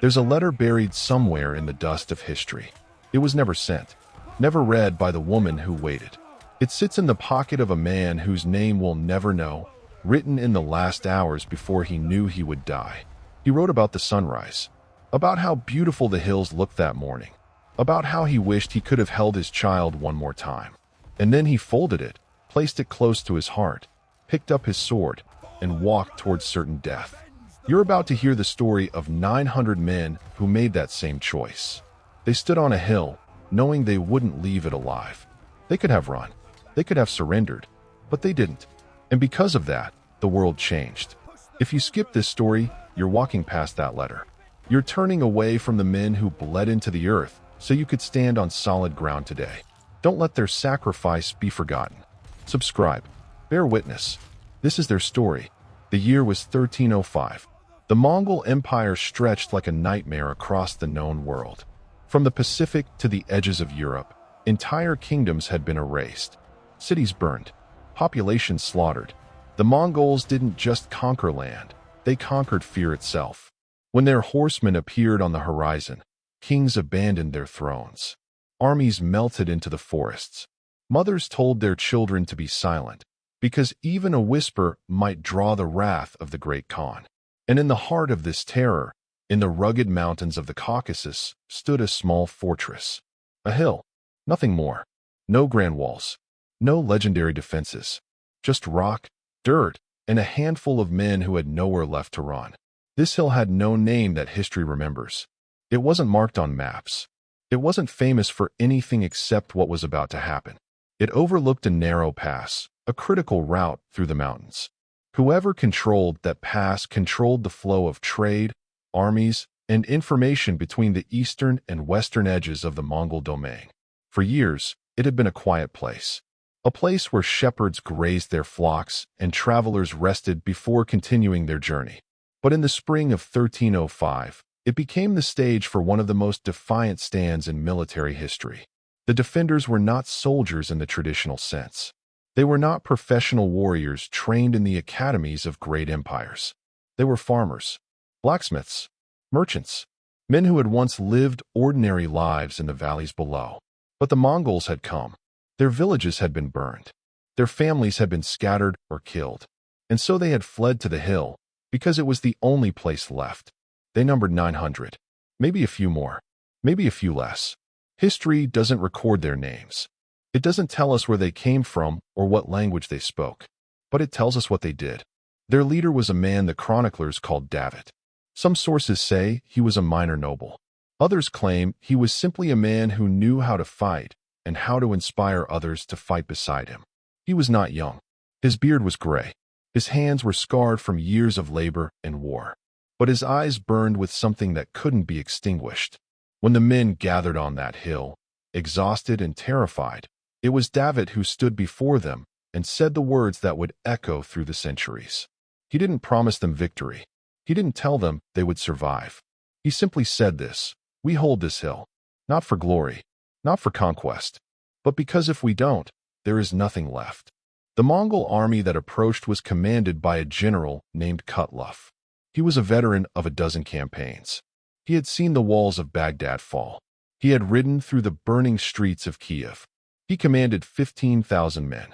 There's a letter buried somewhere in the dust of history. It was never sent, never read by the woman who waited. It sits in the pocket of a man whose name we'll never know, written in the last hours before he knew he would die. He wrote about the sunrise, about how beautiful the hills looked that morning, about how he wished he could have held his child one more time. And then he folded it, placed it close to his heart, picked up his sword, and walked towards certain death. You're about to hear the story of 900 men who made that same choice. They stood on a hill, knowing they wouldn't leave it alive. They could have run. They could have surrendered, but they didn't. And because of that, the world changed. If you skip this story, you're walking past that letter. You're turning away from the men who bled into the earth so you could stand on solid ground today. Don't let their sacrifice be forgotten. Subscribe. Bear witness. This is their story. The year was 1305. The Mongol Empire stretched like a nightmare across the known world. From the Pacific to the edges of Europe, entire kingdoms had been erased. Cities burned. Populations slaughtered. The Mongols didn't just conquer land, they conquered fear itself. When their horsemen appeared on the horizon, kings abandoned their thrones. Armies melted into the forests. Mothers told their children to be silent, because even a whisper might draw the wrath of the great Khan. And in the heart of this terror, in the rugged mountains of the Caucasus, stood a small fortress. A hill. Nothing more. No grand walls. No legendary defenses. Just rock, dirt, and a handful of men who had nowhere left to run. This hill had no name that history remembers. It wasn't marked on maps. It wasn't famous for anything except what was about to happen. It overlooked a narrow pass, a critical route through the mountains. Whoever controlled that pass controlled the flow of trade, armies, and information between the eastern and western edges of the Mongol domain. For years, it had been a quiet place. A place where shepherds grazed their flocks and travelers rested before continuing their journey. But in the spring of 1305, it became the stage for one of the most defiant stands in military history. The defenders were not soldiers in the traditional sense. They were not professional warriors trained in the academies of great empires. They were farmers, blacksmiths, merchants, men who had once lived ordinary lives in the valleys below. But the Mongols had come. Their villages had been burned. Their families had been scattered or killed. And so they had fled to the hill, because it was the only place left. They numbered 900. Maybe a few more. Maybe a few less. History doesn't record their names. It doesn't tell us where they came from or what language they spoke. But it tells us what they did. Their leader was a man the chroniclers called David. Some sources say he was a minor noble. Others claim he was simply a man who knew how to fight and how to inspire others to fight beside him. He was not young. His beard was gray. His hands were scarred from years of labor and war. But his eyes burned with something that couldn't be extinguished. When the men gathered on that hill, exhausted and terrified, it was David who stood before them and said the words that would echo through the centuries. He didn't promise them victory. He didn't tell them they would survive. He simply said this: "We hold this hill, not for glory, not for conquest, but because if we don't, there is nothing left." The Mongol army that approached was commanded by a general named Kutlov. He was a veteran of a dozen campaigns. He had seen the walls of Baghdad fall. He had ridden through the burning streets of Kiev. He commanded 15,000 men,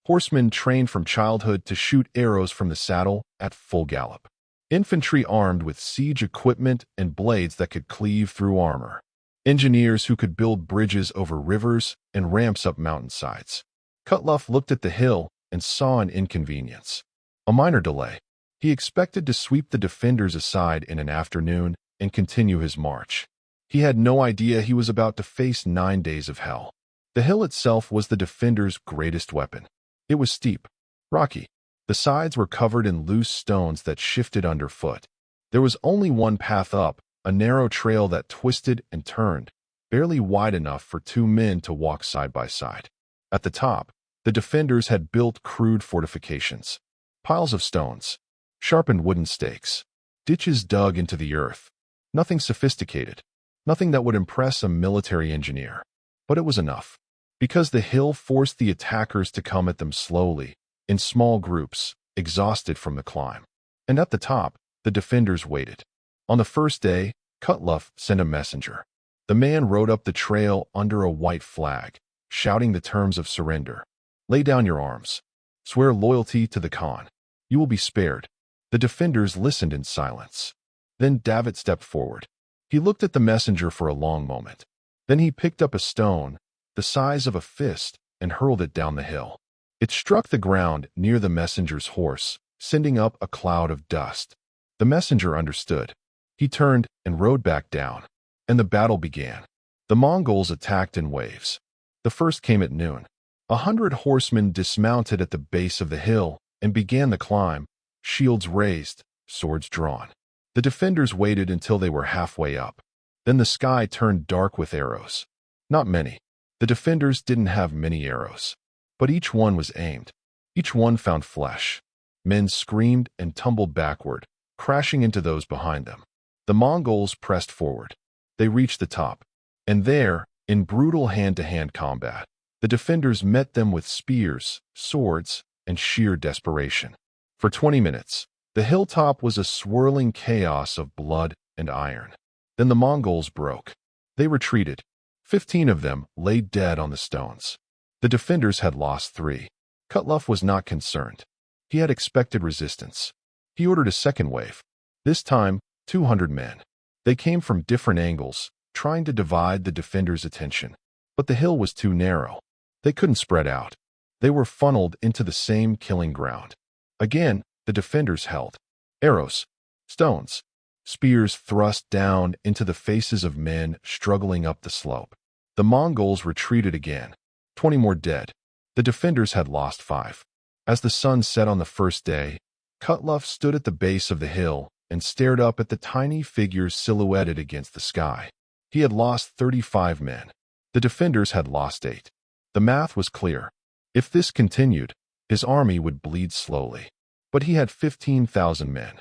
horsemen trained from childhood to shoot arrows from the saddle at full gallop, infantry armed with siege equipment and blades that could cleave through armor, engineers who could build bridges over rivers and ramps up mountainsides. Kutlov looked at the hill and saw an inconvenience, a minor delay. He expected to sweep the defenders aside in an afternoon and continue his march. He had no idea he was about to face 9 days of hell. The hill itself was the defenders' greatest weapon. It was steep, rocky. The sides were covered in loose stones that shifted underfoot. There was only one path up, a narrow trail that twisted and turned, barely wide enough for 2 men to walk side by side. At the top, the defenders had built crude fortifications, piles of stones, sharpened wooden stakes, ditches dug into the earth. Nothing sophisticated, nothing that would impress a military engineer. But it was enough, because the hill forced the attackers to come at them slowly, in small groups, exhausted from the climb. And at the top, the defenders waited. On the first day, Kutluff sent a messenger. The man rode up the trail under a white flag, shouting the terms of surrender. Lay down your arms. Swear loyalty to the Khan. You will be spared. The defenders listened in silence. Then David stepped forward. He looked at the messenger for a long moment. Then he picked up a stone, the size of a fist, and hurled it down the hill. It struck the ground near the messenger's horse, sending up a cloud of dust. The messenger understood. He turned and rode back down. And the battle began. The Mongols attacked in waves. The first came at noon. 100 horsemen dismounted at the base of the hill and began the climb, shields raised, swords drawn. The defenders waited until they were halfway up. Then the sky turned dark with arrows. Not many. The defenders didn't have many arrows. But each one was aimed. Each one found flesh. Men screamed and tumbled backward, crashing into those behind them. The Mongols pressed forward. They reached the top. And there, in brutal hand-to-hand combat, the defenders met them with spears, swords, and sheer desperation. For 20 minutes, the hilltop was a swirling chaos of blood and iron. Then the Mongols broke. They retreated. 15 of them lay dead on the stones. The defenders had lost 3. Kutluff was not concerned. He had expected resistance. He ordered a second wave. This time, 200 men. They came from different angles, trying to divide the defenders' attention. But the hill was too narrow. They couldn't spread out. They were funneled into the same killing ground. Again, the defenders held. Arrows, stones, spears thrust down into the faces of men struggling up the slope. The Mongols retreated again. 20 more dead. The defenders had lost 5. As the sun set on the first day, Kutluff stood at the base of the hill and stared up at the tiny figures silhouetted against the sky. He had lost 35 men. The defenders had lost 8. The math was clear. If this continued, his army would bleed slowly. But he had 15,000 men.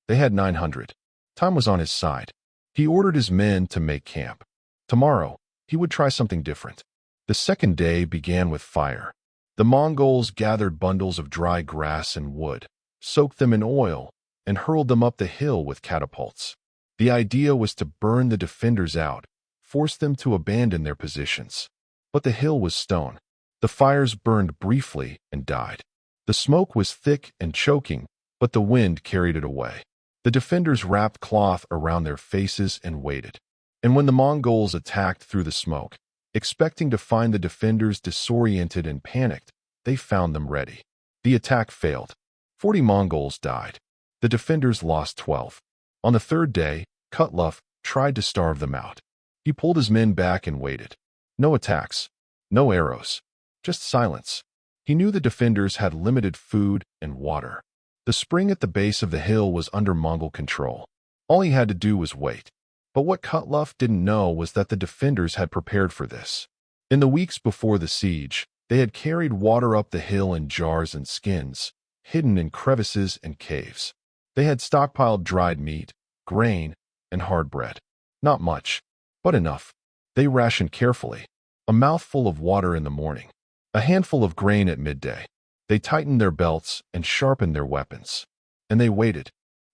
They had 900. Time was on his side. He ordered his men to make camp. Tomorrow, he would try something different. The second day began with fire. The Mongols gathered bundles of dry grass and wood, soaked them in oil, and hurled them up the hill with catapults. The idea was to burn the defenders out, force them to abandon their positions. But the hill was stone. The fires burned briefly and died. The smoke was thick and choking, but the wind carried it away. The defenders wrapped cloth around their faces and waited. And when the Mongols attacked through the smoke, expecting to find the defenders disoriented and panicked, they found them ready. The attack failed. 40 Mongols died. The defenders lost 12. On the third day, Kutluff tried to starve them out. He pulled his men back and waited. No attacks. No arrows. Just silence. He knew the defenders had limited food and water. The spring at the base of the hill was under Mongol control. All he had to do was wait. But what Kutluff didn't know was that the defenders had prepared for this. In the weeks before the siege, they had carried water up the hill in jars and skins, hidden in crevices and caves. They had stockpiled dried meat, grain, and hard bread. Not much, but enough. They rationed carefully. A mouthful of water in the morning. A handful of grain at midday. They tightened their belts and sharpened their weapons. And they waited.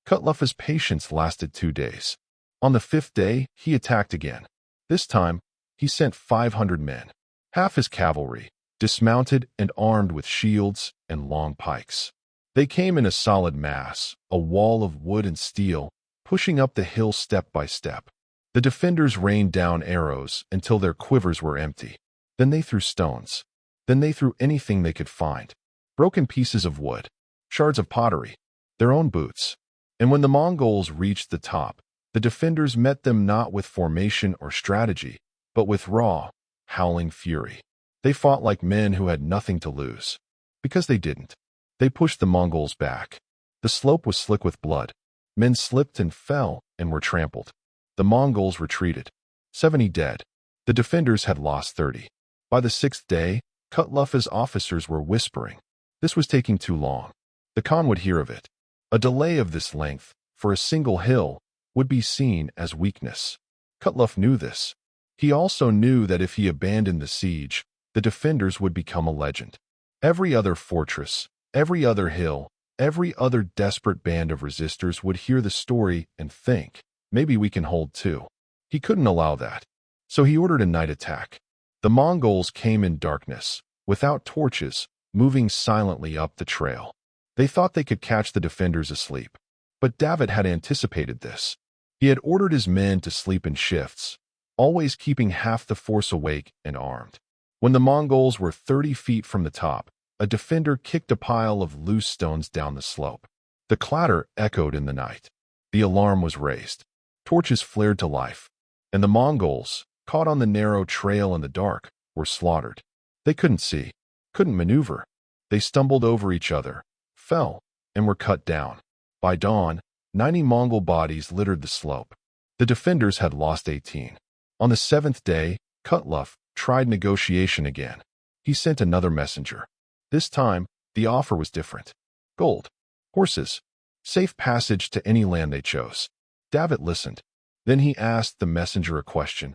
Kutluff's patience lasted 2 days. On the 5th day, he attacked again. This time, he sent 500 men, half his cavalry, dismounted and armed with shields and long pikes. They came in a solid mass, a wall of wood and steel, pushing up the hill step by step. The defenders rained down arrows until their quivers were empty. Then they threw stones. Then they threw anything they could find. Broken pieces of wood, shards of pottery, their own boots. And when the Mongols reached the top, the defenders met them not with formation or strategy, but with raw, howling fury. They fought like men who had nothing to lose. Because they didn't. They pushed the Mongols back. The slope was slick with blood. Men slipped and fell and were trampled. The Mongols retreated. 70 dead. The defenders had lost 30. By the 6th day, Kutluff's officers were whispering. This was taking too long. The Khan would hear of it. A delay of this length, for a single hill, would be seen as weakness. Kutluff knew this. He also knew that if he abandoned the siege, the defenders would become a legend. Every other fortress, every other hill, every other desperate band of resistors would hear the story and think, Maybe we can hold too. He couldn't allow that. So he ordered a night attack. The Mongols came in darkness, without torches, moving silently up the trail. They thought they could catch the defenders asleep. But David had anticipated this. He had ordered his men to sleep in shifts, always keeping half the force awake and armed. When the Mongols were 30 feet from the top, a defender kicked a pile of loose stones down the slope. The clatter echoed in the night. The alarm was raised. Torches flared to life. And the Mongols, caught on the narrow trail in the dark, were slaughtered. They couldn't see, couldn't maneuver. They stumbled over each other, fell, and were cut down. By dawn, 90 Mongol bodies littered the slope. The defenders had lost 18. On the 7th day, Kutlov tried negotiation again. He sent another messenger. This time, the offer was different. Gold, horses, safe passage to any land they chose. David listened. Then he asked the messenger a question.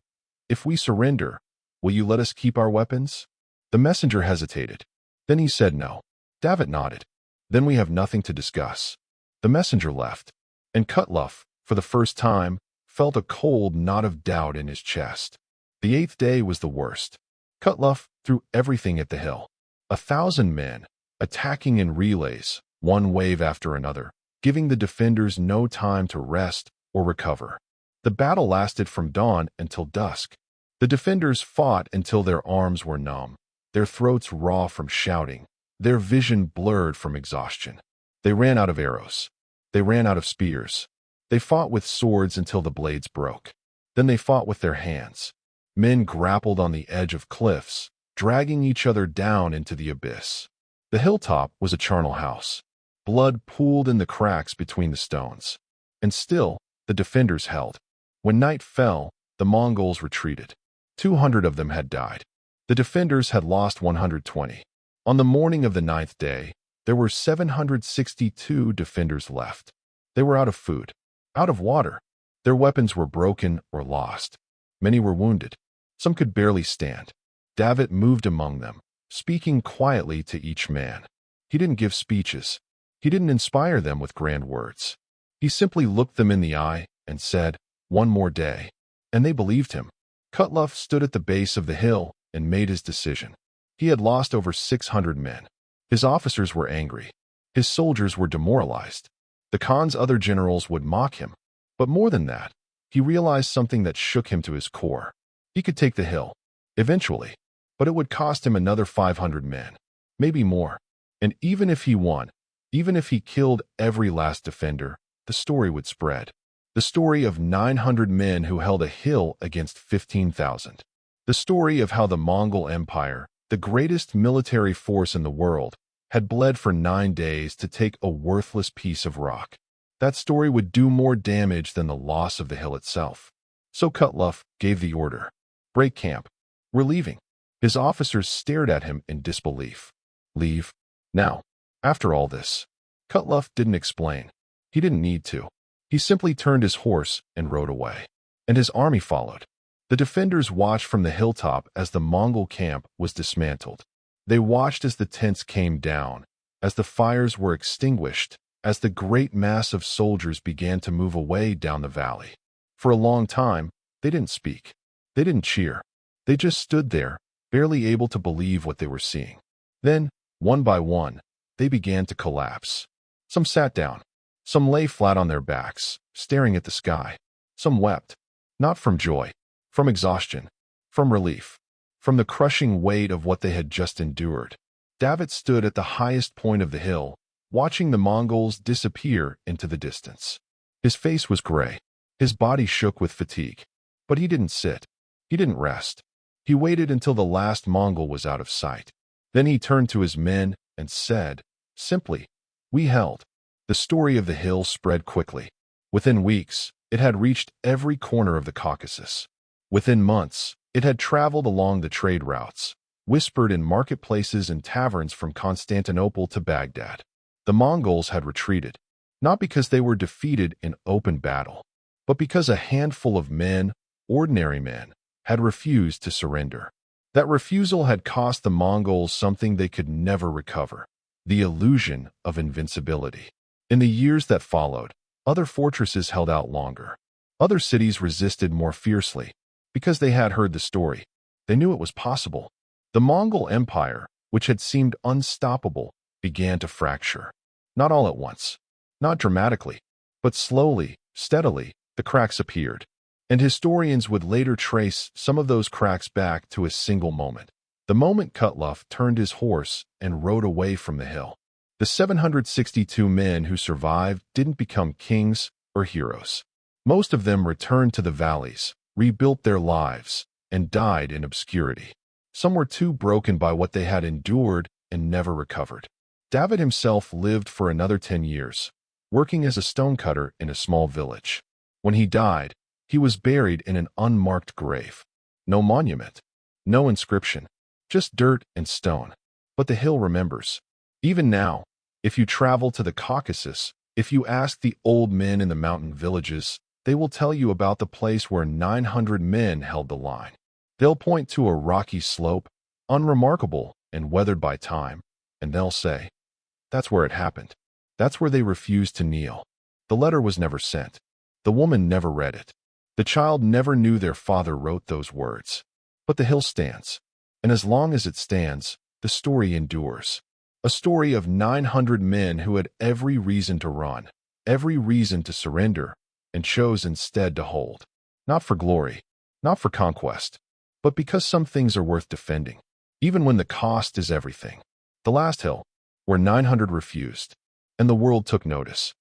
If we surrender, will you let us keep our weapons? The messenger hesitated. Then he said no. David nodded. Then we have nothing to discuss. The messenger left, and Kutlov, for the first time, felt a cold knot of doubt in his chest. The 8th day was the worst. Kutlov threw everything at the hill. 1,000 men, attacking in relays, one wave after another, giving the defenders no time to rest or recover. The battle lasted from dawn until dusk. The defenders fought until their arms were numb, their throats raw from shouting, their vision blurred from exhaustion. They ran out of arrows. They ran out of spears. They fought with swords until the blades broke. Then they fought with their hands. Men grappled on the edge of cliffs, dragging each other down into the abyss. The hilltop was a charnel house. Blood pooled in the cracks between the stones. And still, the defenders held. When night fell, the Mongols retreated. 200 of them had died. The defenders had lost 120. On the morning of the 9th day, there were 762 defenders left. They were out of food, out of water. Their weapons were broken or lost. Many were wounded. Some could barely stand. David moved among them, speaking quietly to each man. He didn't give speeches. He didn't inspire them with grand words. He simply looked them in the eye and said, "One more day." And they believed him. Kutlov stood at the base of the hill and made his decision. He had lost over 600 men. His officers were angry. His soldiers were demoralized. The Khan's other generals would mock him. But more than that, he realized something that shook him to his core. He could take the hill, eventually, but it would cost him another 500 men, maybe more. And even if he won, even if he killed every last defender, the story would spread. The story of 900 men who held a hill against 15,000. The story of how the Mongol Empire, the greatest military force in the world, had bled for 9 days to take a worthless piece of rock. That story would do more damage than the loss of the hill itself. So Kutlov gave the order. Break camp. We're leaving. His officers stared at him in disbelief. Leave? Now. After all this. Kutlov didn't explain. He didn't need to. He simply turned his horse and rode away. And his army followed. The defenders watched from the hilltop as the Mongol camp was dismantled. They watched as the tents came down, as the fires were extinguished, as the great mass of soldiers began to move away down the valley. For a long time, they didn't speak. They didn't cheer. They just stood there, barely able to believe what they were seeing. Then, one by one, they began to collapse. Some sat down. Some lay flat on their backs, staring at the sky. Some wept, not from joy, from exhaustion, from relief, from the crushing weight of what they had just endured. David stood at the highest point of the hill, watching the Mongols disappear into the distance. His face was gray. His body shook with fatigue. But he didn't sit. He didn't rest. He waited until the last Mongol was out of sight. Then he turned to his men and said, simply, "We held." The story of the hill spread quickly. Within weeks, it had reached every corner of the Caucasus. Within months, it had traveled along the trade routes, whispered in marketplaces and taverns from Constantinople to Baghdad. The Mongols had retreated, not because they were defeated in open battle, but because a handful of men, ordinary men, had refused to surrender. That refusal had cost the Mongols something they could never recover: the illusion of invincibility. In the years that followed, other fortresses held out longer. Other cities resisted more fiercely because they had heard the story. They knew it was possible. The Mongol Empire, which had seemed unstoppable, began to fracture. Not all at once, not dramatically, but slowly, steadily, the cracks appeared. And historians would later trace some of those cracks back to a single moment. The moment Kutlov turned his horse and rode away from the hill. The 762 men who survived didn't become kings or heroes. Most of them returned to the valleys, rebuilt their lives, and died in obscurity. Some were too broken by what they had endured and never recovered. David himself lived for another 10 years, working as a stonecutter in a small village. When he died, he was buried in an unmarked grave. No monument, no inscription, just dirt and stone. But the hill remembers. Even now, if you travel to the Caucasus, if you ask the old men in the mountain villages, they will tell you about the place where 900 men held the line. They'll point to a rocky slope, unremarkable and weathered by time, and they'll say, "That's where it happened. That's where they refused to kneel." The letter was never sent. The woman never read it. The child never knew their father wrote those words. But the hill stands. And as long as it stands, the story endures. A story of 900 men who had every reason to run, every reason to surrender, and chose instead to hold. Not for glory, not for conquest, but because some things are worth defending, even when the cost is everything. The last hill, where 900 refused, and the world took notice.